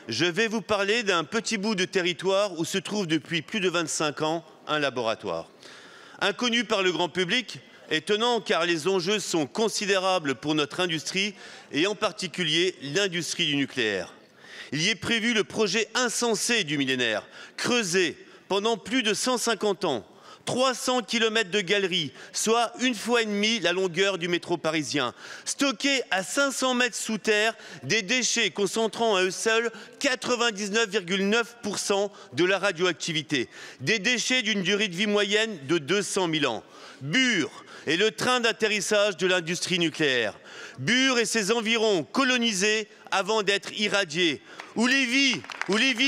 je vais vous parler d'un petit bout de territoire où se trouve depuis plus de 25 ans un laboratoire. Inconnu par le grand public, étonnant car les enjeux sont considérables pour notre industrie et en particulier l'industrie du nucléaire. Il y est prévu le projet insensé du millénaire, creuser pendant plus de 150 ans, 300 km de galeries, soit 1,5 fois la longueur du métro parisien. Stocker à 500 mètres sous terre des déchets concentrant à eux seuls 99,9% de la radioactivité. Des déchets d'une durée de vie moyenne de 200 000 ans. Bure est le train d'atterrissage de l'industrie nucléaire. Bure et ses environs colonisés avant d'être irradiés. Où les vies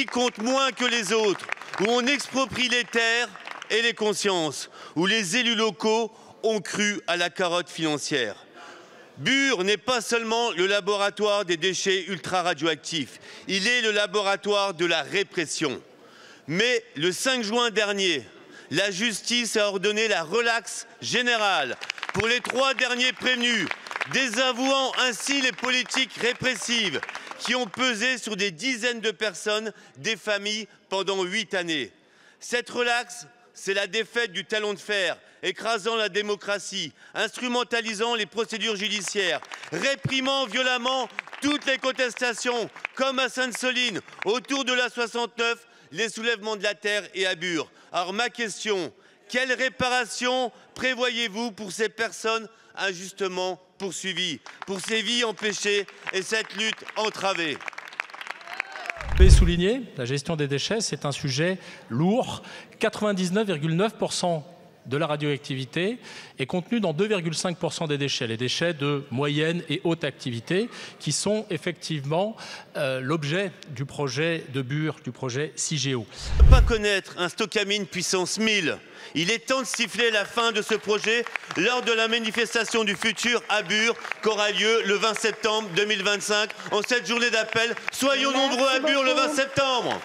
comptent moins que les autres. Où on exproprie les terres et les consciences, où les élus locaux ont cru à la carotte financière. Bure n'est pas seulement le laboratoire des déchets ultra-radioactifs, il est le laboratoire de la répression. Mais le 5 juin dernier, la justice a ordonné la relaxe générale pour les 3 derniers prévenus, désavouant ainsi les politiques répressives qui ont pesé sur des dizaines de personnes, des familles, pendant 8 années. Cette relaxe, c'est la défaite du talon de fer, écrasant la démocratie, instrumentalisant les procédures judiciaires, réprimant violemment toutes les contestations, comme à Sainte-Soline, autour de la 69, les soulèvements de la terre et à Bure. Alors ma question, quelle réparation prévoyez-vous pour ces personnes injustement poursuivies, pour ces vies empêchées et cette lutte entravée? Je vais souligner, la gestion des déchets, c'est un sujet lourd. 99,9% de la radioactivité est contenue dans 2,5% des déchets, les déchets de moyenne et haute activité, qui sont effectivement l'objet du projet de Bure, du projet Cigéo. Ne pas connaître un Stocamine puissance 1000. Il est temps de siffler la fin de ce projet lors de la manifestation du futur à Bure qu'aura lieu le 20 septembre 2025. En cette journée d'appel, soyons nombreux à Bure le 20 septembre.